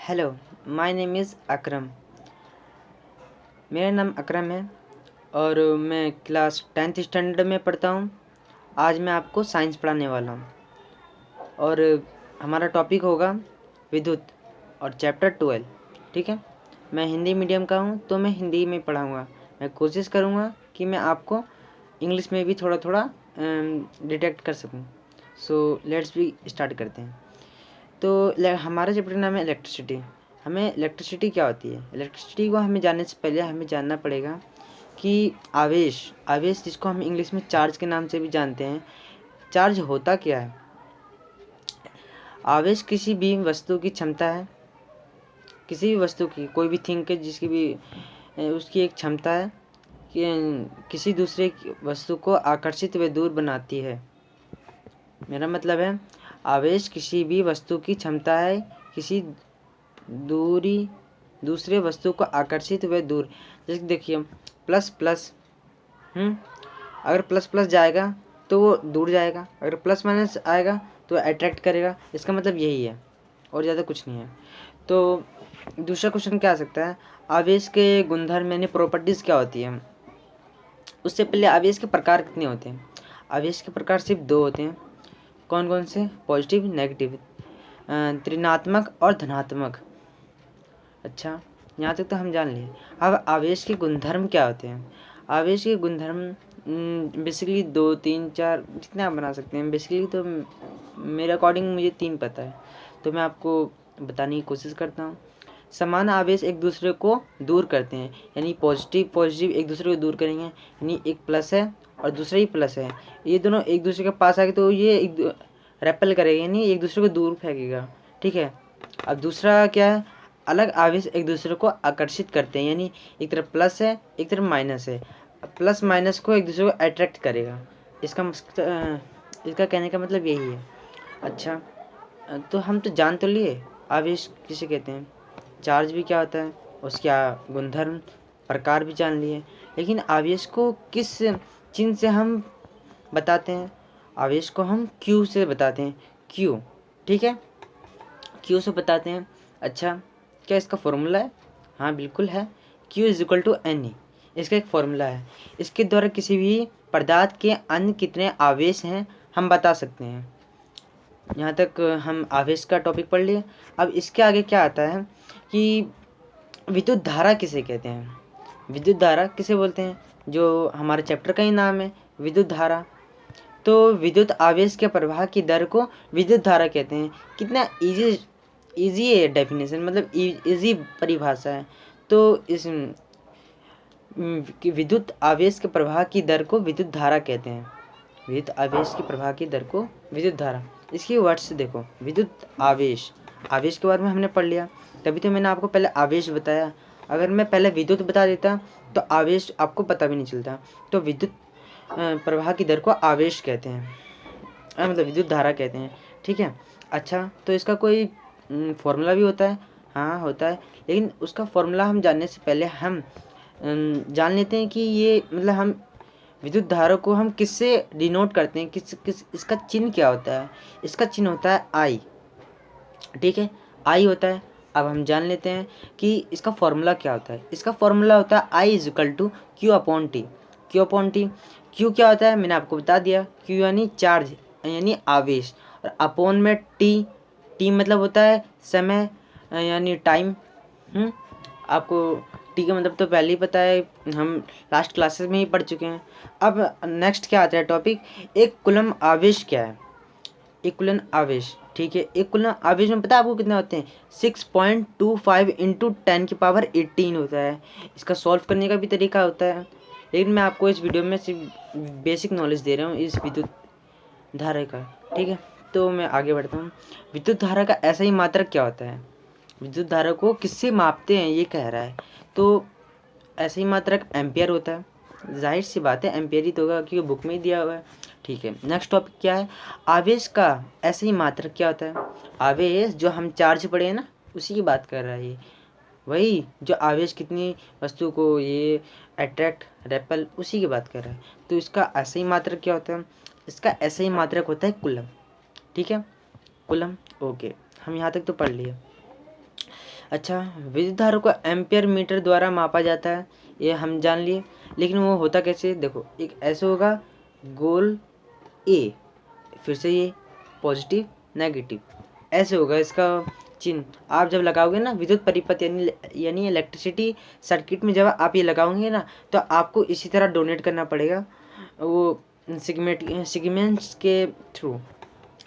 Hello, my name is अकरम। मेरा नाम अकरम है और मैं क्लास 10th स्टैंडर्ड में पढ़ता हूँ। आज मैं आपको साइंस पढ़ाने वाला हूँ और हमारा टॉपिक होगा विद्युत और चैप्टर 12। ठीक है, मैं हिंदी मीडियम का हूँ तो मैं हिंदी में पढ़ाऊँगा। मैं कोशिश करूँगा कि मैं आपको इंग्लिश में भी थोड़ा थोड़ा डिटेक्ट कर सकूँ। सो लेट्स भी स्टार्ट करते हैं। तो हमारा चैप्टर का नाम है इलेक्ट्रिसिटी। हमें इलेक्ट्रिसिटी क्या होती है, इलेक्ट्रिसिटी को हमें जानने से पहले हमें जानना पड़ेगा कि आवेश आवेश जिसको हम इंग्लिश में चार्ज के नाम से भी जानते हैं, चार्ज होता क्या है। आवेश किसी भी वस्तु की क्षमता है, किसी भी वस्तु की, कोई भी थिंग के जिसकी भी उसकी एक क्षमता है कि किसी दूसरे वस्तु को आकर्षित व दूर बनाती है। मेरा मतलब है आवेश किसी भी वस्तु की क्षमता है किसी दूसरे वस्तु को आकर्षित व दूर। जैसे देखिए प्लस प्लस, अगर प्लस प्लस जाएगा तो वो दूर जाएगा, अगर प्लस माइनस आएगा तो अट्रैक्ट करेगा। इसका मतलब यही है और ज़्यादा कुछ नहीं है। तो दूसरा क्वेश्चन क्या आ सकता है, आवेश के गुणधर्म यानी प्रॉपर्टीज़ क्या होती है। उससे पहले आवेश के प्रकार कितने होते हैं। आवेश के प्रकार सिर्फ 2 होते हैं। कौन कौन से, पॉजिटिव नेगेटिव, ऋणात्मक और धनात्मक। अच्छा, यहाँ तक तो हम जान लिए। अब आवेश के गुणधर्म क्या होते हैं। आवेश के गुणधर्म बेसिकली 2 3 4 जितने आप बना सकते हैं। बेसिकली तो मेरे अकॉर्डिंग मुझे 3 पता है, तो मैं आपको बताने की कोशिश करता हूँ। समान आवेश एक दूसरे को दूर करते हैं, यानी पॉजिटिव एक दूसरे को दूर करेंगे, यानी एक प्लस है और दूसरा ही प्लस है, ये दोनों एक दूसरे के पास आके तो ये रेपल करेगा, यानी एक दूसरे को दूर फेंकेगा। ठीक है। अब दूसरा क्या है, अलग आवेश एक दूसरे को आकर्षित करते हैं, यानी एक तरफ प्लस है एक तरफ माइनस है, प्लस माइनस को एक दूसरे को अट्रैक्ट करेगा। इसका कहने का मतलब यही है। अच्छा, तो हम तो जान तो लिए आवेश किसे कहते हैं, चार्ज भी क्या होता है, उसका गुणधर्म प्रकार भी जान लिए, लेकिन आवेश को किस चिन्ह से हम बताते हैं। आवेश को हम क्यू से बताते हैं, क्यू। ठीक है, क्यू से बताते हैं। अच्छा, क्या इसका फॉर्मूला है। हाँ बिल्कुल है, Q is equal to n e. इसका एक फॉर्मूला है, इसके द्वारा किसी भी पदार्थ के अन्य कितने आवेश हैं हम बता सकते हैं। यहाँ तक हम आवेश का टॉपिक पढ़ लिए। अब इसके आगे क्या आता है कि विद्युत धारा किसे कहते हैं। विद्युत धारा किसे बोलते हैं, जो हमारे चैप्टर का ही नाम है विद्युत धारा। तो विद्युत आवेश के प्रवाह की दर को विद्युत धारा कहते हैं। कितना इजी है डेफिनेशन, मतलब इजी परिभाषा है। तो इस विद्युत आवेश के प्रवाह की दर को विद्युत धारा कहते हैं। विद्युत आवेश की प्रवाह की दर को विद्युत धारा। इसकी वर्ड्स देखो, विद्युत आवेश, आवेश के बारे में हमने पढ़ लिया, तभी तो मैंने आपको पहले आवेश बताया। अगर मैं पहले विद्युत बता देता तो आवेश आपको पता भी नहीं चलता। तो विद्युत प्रवाह की दर को आवेश कहते हैं, मतलब विद्युत धारा कहते हैं। ठीक है। अच्छा, तो इसका कोई फॉर्मूला भी होता है। हाँ होता है, लेकिन उसका फॉर्मूला हम जानने से पहले हम जान लेते हैं कि ये मतलब हम विद्युत धारा को हम किससे डिनोट करते हैं, किस इसका चिन्ह क्या होता है। इसका चिन्ह होता है आई। ठीक है, आई होता है। अब हम जान लेते हैं कि इसका फॉर्मूला क्या होता है। इसका फॉर्मूला होता है I is equal to Q upon T. Q upon T, Q क्या होता है मैंने आपको बता दिया, क्यू यानी चार्ज यानी आवेश, और अपॉन में टी, टी मतलब होता है समय यानी टाइम। आपको टी का मतलब तो पहले ही पता है, हम लास्ट क्लासेस में ही पढ़ चुके हैं। अब नेक्स्ट क्या आता है टॉपिक, एक कूलम आवेश क्या है। एक कूलन आवेश, ठीक है, एक कूलन आवेश में पता है आपको कितने होते हैं, 6.25 इंटू 10⁻18 होता है। इसका सॉल्व करने का भी तरीका होता है, लेकिन मैं आपको इस वीडियो में सिर्फ बेसिक नॉलेज दे रहा हूँ इस विद्युत धारा का। ठीक है, तो मैं आगे बढ़ता हूँ। विद्युत धारा का ऐसा ही मात्रक क्या होता है, विद्युत धारा को किससे मापते हैं ये कह रहा है। तो ऐसा ही मात्रक एम्पियर होता है, जाहिर सी बात है एम्पियर ही तो होगा क्योंकि बुक में ही दिया हुआ है। ठीक है, नेक्स्ट टॉपिक क्या है, आवेश का ऐसे ही मात्रक क्या होता है। आवेश जो हम चार्ज पढ़े हैं ना, उसी की बात कर रहा है ये, वही जो आवेश कितनी वस्तु को ये अट्रैक्ट रेपल, उसी की बात कर रहा है। तो इसका ऐसे ही मात्रक क्या होता है, इसका ऐसे ही मात्रक होता है कूलम। ठीक है, कूलम। ओके, हम यहाँ तक तो पढ़ लिए। अच्छा, विद्युत धारा को एम्पियर मीटर द्वारा मापा जाता है, ये हम जान लिए। लेकिन वो होता कैसे, देखो एक ऐसे होगा गोल ए, फिर से ये पॉजिटिव नेगेटिव ऐसे होगा इसका चिन्ह। आप जब लगाओगे ना विद्युत परिपथ यानी इलेक्ट्रिसिटी सर्किट में, जब आप ये लगाओगे ना तो आपको इसी तरह डोनेट करना पड़ेगा वो सिगमेंट्स के थ्रू,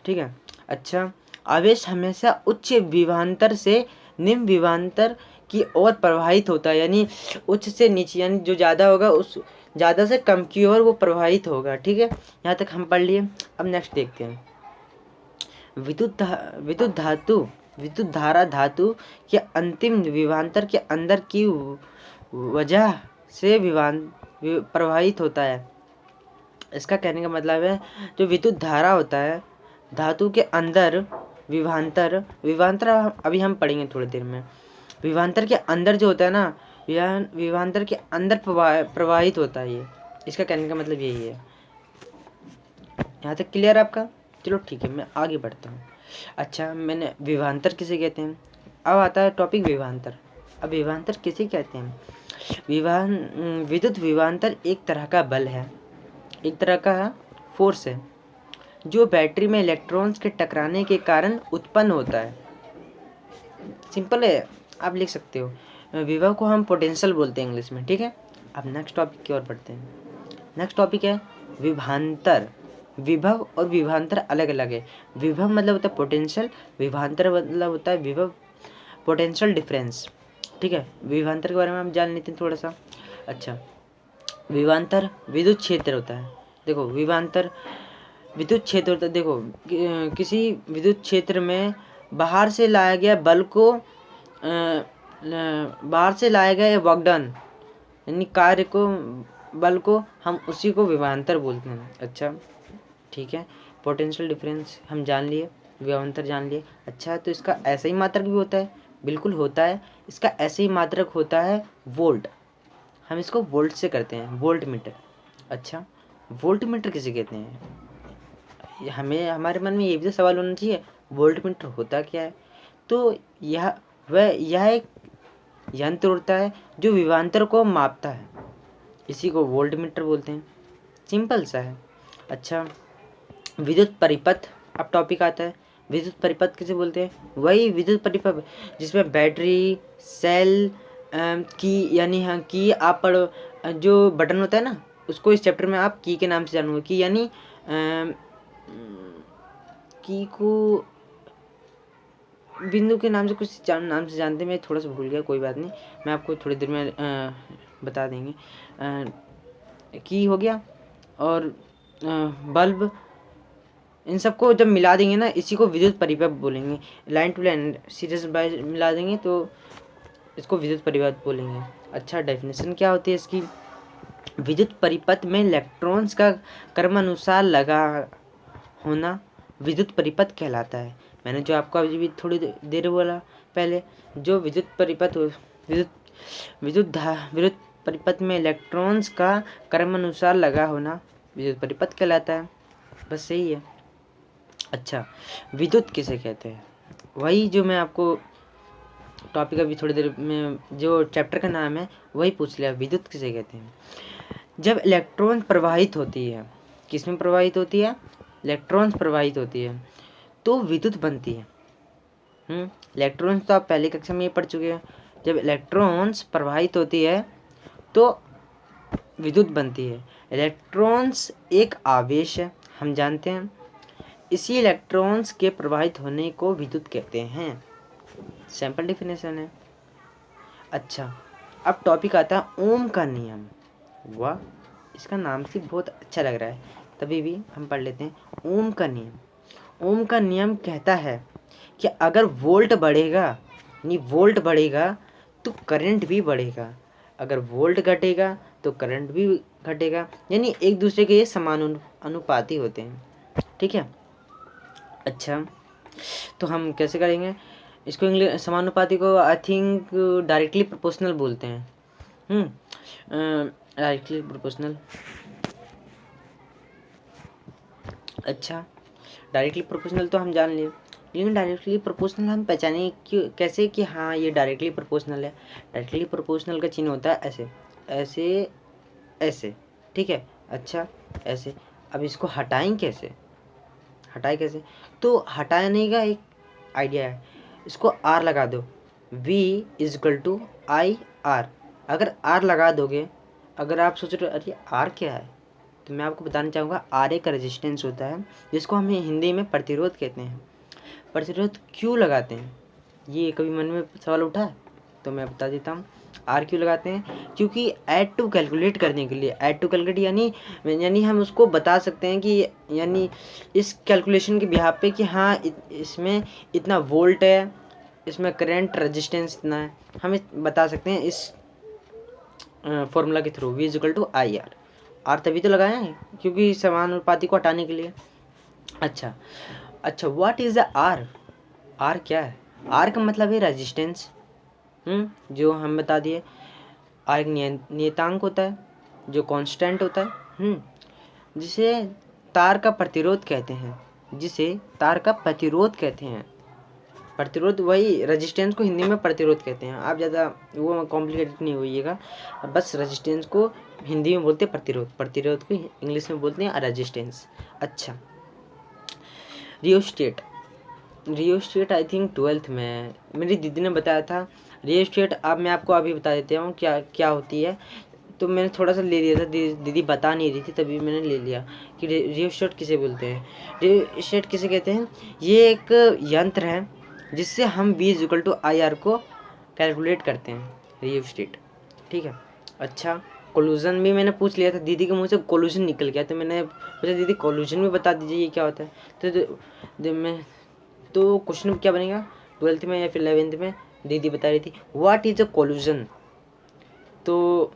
ठीक है। अच्छा, आवेश हमेशा उच्च विभवांतर से निम्न विभवांतर की ओर प्रवाहित होता है, यानी उच्च से नीचे, यानी जो ज़्यादा होगा उस ज़्यादा से कम की ओर वो प्रवाहित होगा, ठीक है। यहाँ तक हम पढ़ लिए। अब नेक्स्ट देखते हैं, विद्युत धारा धातु के अंतिम विभवांतर के अंदर की वजह से प्रवाहित होता है। इसका कहने का मतलब है जो विद्युत धारा होता है धातु के अंदर विभवांतर अभी हम पढ़ेंगे थोड़ी देर में। विभवांतर के अंदर जो होता है ना, विभवांतर के अंदर प्रवाहित होता है ये, इसका कहने का मतलब यही है। यहाँ तक क्लियर है आपका? चलो ठीक है, मैं आगे बढ़ता हूँ। अच्छा, मैंने विभवांतर किसे कहते हैं, अब आता है टॉपिक विभवांतर। अब विभवांतर किसे कहते हैं? विद्युत विभवांतर एक तरह का बल है, एक तरह का फोर्स है जो बैटरी में इलेक्ट्रॉन्स के टकराने के कारण उत्पन्न होता है। सिंपल है, आप लिख सकते हो। विभव को हम पोटेंशियल बोलते हैं इंग्लिश में, ठीक है। अब नेक्स्ट टॉपिक की ओर बढ़ते हैं। नेक्स्ट टॉपिक है विभवांतर। विभव और विभवांतर अलग अलग है। विभव मतलब होता है पोटेंशियल, विभवांतर मतलब होता है विभव पोटेंशियल डिफरेंस, ठीक है। विभवांतर के बारे में हम जान लेते हैं थोड़ा सा। अच्छा, विभवांतर विद्युत क्षेत्र होता है। देखो विभवांतर विद्युत क्षेत्र होता है। देखो किसी विद्युत क्षेत्र में बाहर से लाया गया बल को बाहर से लाया गया वर्क डन यानी कार्य को, बल को, हम उसी को विभवांतर बोलते हैं। अच्छा ठीक है, पोटेंशियल डिफरेंस हम जान लिए, विभवांतर जान लिए। अच्छा, तो इसका ऐसा ही मात्रक भी होता है? बिल्कुल होता है, इसका ऐसे ही मात्रक होता है वोल्ट। हम इसको वोल्ट से करते हैं, वोल्ट मीटर। अच्छा, वोल्ट मीटर किसे कहते हैं? हमें हमारे मन में ये भी तो सवाल होना चाहिए, वोल्ट मीटर होता क्या है? तो यह एक यंत्र होता है जो विभवांतर को मापता है, इसी को वोल्ट मीटर बोलते हैं। सिंपल सा है। अच्छा, विद्युत परिपथ, अब टॉपिक आता है। विद्युत परिपथ किसे बोलते हैं? वही विद्युत परिपथ जिसमें बैटरी सेल की, यानी हाँ की आप पढ़ो, जो बटन होता है ना उसको इस चैप्टर में आप की के नाम से जानोगे। की यानी की को बिंदु के नाम से कुछ नाम से जानते हैं, मैं थोड़ा सा भूल गया, कोई बात नहीं, मैं आपको थोड़ी देर में बता देंगे। की हो गया और बल्ब, इन सबको जब मिला देंगे ना इसी को विद्युत परिपथ बोलेंगे। Line to line series by मिला देंगे तो इसको विद्युत परिपथ बोलेंगे। अच्छा, डेफिनेशन क्या होती है इसकी? विद्युत परिपथ में इलेक्ट्रॉन्स का क्रमानुसार लगा होना विद्युत परिपथ कहलाता है। मैंने जो आपको अभी भी थोड़ी देर बोला पहले, जो विद्युत परिपथ विद्युत परिपथ में इलेक्ट्रॉन्स का क्रमानुसार लगा होना विद्युत परिपथ कहलाता है। बस सही है। अच्छा, विद्युत किसे कहते हैं? वही जो मैं आपको टॉपिक अभी थोड़ी देर में जो चैप्टर का नाम है वही पूछ लिया, विद्युत किसे कहते हैं? जब इलेक्ट्रॉन प्रवाहित होती है, किसमें प्रवाहित होती है? इलेक्ट्रॉन्स प्रवाहित होती है तो विद्युत बनती है। इलेक्ट्रॉन्स तो आप पहले कक्षा में ये पढ़ चुके हैं। जब इलेक्ट्रॉन्स प्रवाहित होती है तो विद्युत बनती है। इलेक्ट्रॉन्स एक आवेश है, हम जानते हैं, इसी इलेक्ट्रॉन्स के प्रवाहित होने को विद्युत कहते हैं। सिंपल डेफिनेशन है। अच्छा, अब टॉपिक आता है ओम का नियम। वाह, इसका नाम से बहुत अच्छा लग रहा है, तभी भी हम पढ़ लेते हैं। ओम का नियम। ओम का नियम कहता है कि अगर वोल्ट बढ़ेगा तो करंट भी बढ़ेगा, अगर वोल्ट घटेगा तो करंट भी घटेगा, यानी एक दूसरे के समानुपाती होते हैं, ठीक है। अच्छा, तो हम कैसे करेंगे इसको? इंग्लिश समानुपाती को आई थिंक डायरेक्टली प्रोपोर्शनल बोलते हैं। Directly proportional. अच्छा, डायरेक्टली प्रोपोर्शनल तो हम जान लिए। लेकिन डायरेक्टली प्रोपोर्शनल हम पहचानेंगे क्यों, कैसे कि हाँ ये डायरेक्टली प्रोपोर्शनल है। डायरेक्टली प्रोपोर्शनल का चिन्ह होता है ऐसे ऐसे ऐसे, ठीक है। अच्छा ऐसे, अब इसको हटाएं कैसे, हटाए कैसे, तो हटाने का एक आइडिया है, इसको आर लगा दो, V = IR। अगर आर लगा दोगे, अगर आप सोच रहे हो अरे आर क्या है, तो मैं आपको बताना चाहूँगा आर एक रेजिस्टेंस होता है जिसको हम हिंदी में प्रतिरोध कहते हैं। प्रतिरोध क्यों लगाते हैं, ये कभी मन में सवाल उठा है? तो मैं बता देता हूँ। आर क्यों लगाते हैं, क्योंकि ऐड टू कैलकुलेट करने के लिए, ऐड टू कैलकुलेट यानी हम उसको बता सकते हैं कि यानी इस कैलकुलेशन के बिहाफ पे कि हाँ इसमें इतना वोल्ट है, इसमें करंट रेजिस्टेंस इतना है, हम बता सकते हैं इस फॉर्मूला के थ्रू, V = IR। आर तभी तो लगाए हैं क्योंकि समानुपाती को हटाने के लिए। अच्छा अच्छा, what is the R, R क्या है? आर का मतलब है रेजिस्टेंस, जो हम बता दिए। आर एक नियतांक होता है जो कांस्टेंट होता है, जिसे तार का प्रतिरोध कहते हैं, जिसे तार का प्रतिरोध कहते हैं। प्रतिरोध वही रेजिस्टेंस को हिंदी में प्रतिरोध कहते हैं। आप ज़्यादा वो कॉम्प्लिकेटेड नहीं होइएगा, बस रेजिस्टेंस को हिंदी में बोलते हैं प्रतिरोध, प्रतिरोध को इंग्लिश में बोलते हैं रेजिस्टेंस। अच्छा, rheostat, rheostat I think 12th में मेरी दीदी ने बताया था। रियोस्टेट अब मैं आपको अभी बता देता हूँ क्या क्या होती है। तो मैंने थोड़ा सा ले लिया था, दीदी बता नहीं रही थी तभी मैंने ले लिया कि रियोस्टेट किसे बोलते हैं। रियोस्टेट किसे कहते हैं, ये एक यंत्र है जिससे हम V = IR को कैलकुलेट करते हैं, रियोस्टेट, ठीक है। अच्छा, कोलूजन भी मैंने पूछ लिया था, दीदी के मुंह से कोलूजन निकल गया, तो मैंने पूछा दीदी कोलूजन भी बता दीजिए ये क्या होता है। तो क्वेश्चन क्या बनेगा 12th में या फिर 11th में, दीदी बता रही थी व्हाट इज अ कोलूजन। तो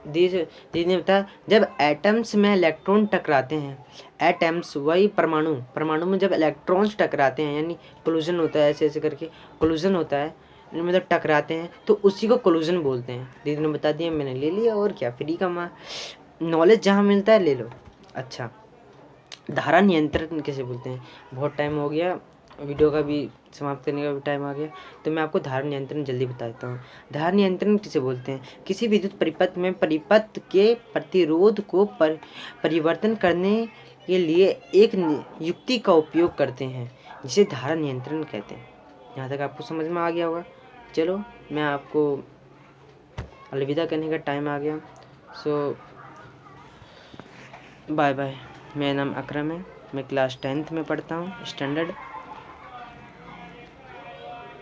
दीदी ने बताया जब एटम्स में इलेक्ट्रॉन टकराते हैं, एटम्स वही परमाणु, परमाणु में जब इलेक्ट्रॉन्स टकराते हैं यानी कोलूजन होता है, ऐसे ऐसे करके कोलूजन होता है, मतलब टकराते हैं, तो उसी को कोलूजन बोलते हैं। दीदी ने बता दिया, मैंने ले लिया, और क्या, फ्री का नॉलेज जहाँ मिलता है ले लो। अच्छा, धारा नियंत्रण कैसे बोलते हैं, बहुत टाइम हो गया, वीडियो का भी समाप्त करने का भी टाइम आ गया, तो मैं आपको धारा नियंत्रण जल्दी बता देता हूँ। धारा नियंत्रण किसे बोलते हैं, किसी विद्युत परिपथ में परिपथ के प्रतिरोध को परिवर्तन करने के लिए एक युक्ति का उपयोग करते हैं जिसे धारा नियंत्रण कहते हैं। यहाँ तक आपको समझ में आ गया होगा। चलो, मैं आपको अलविदा करने का टाइम आ गया, सो बाय बाय। मेरा नाम अकरम है, मैं क्लास 10th में पढ़ता हूँ, स्टैंडर्ड।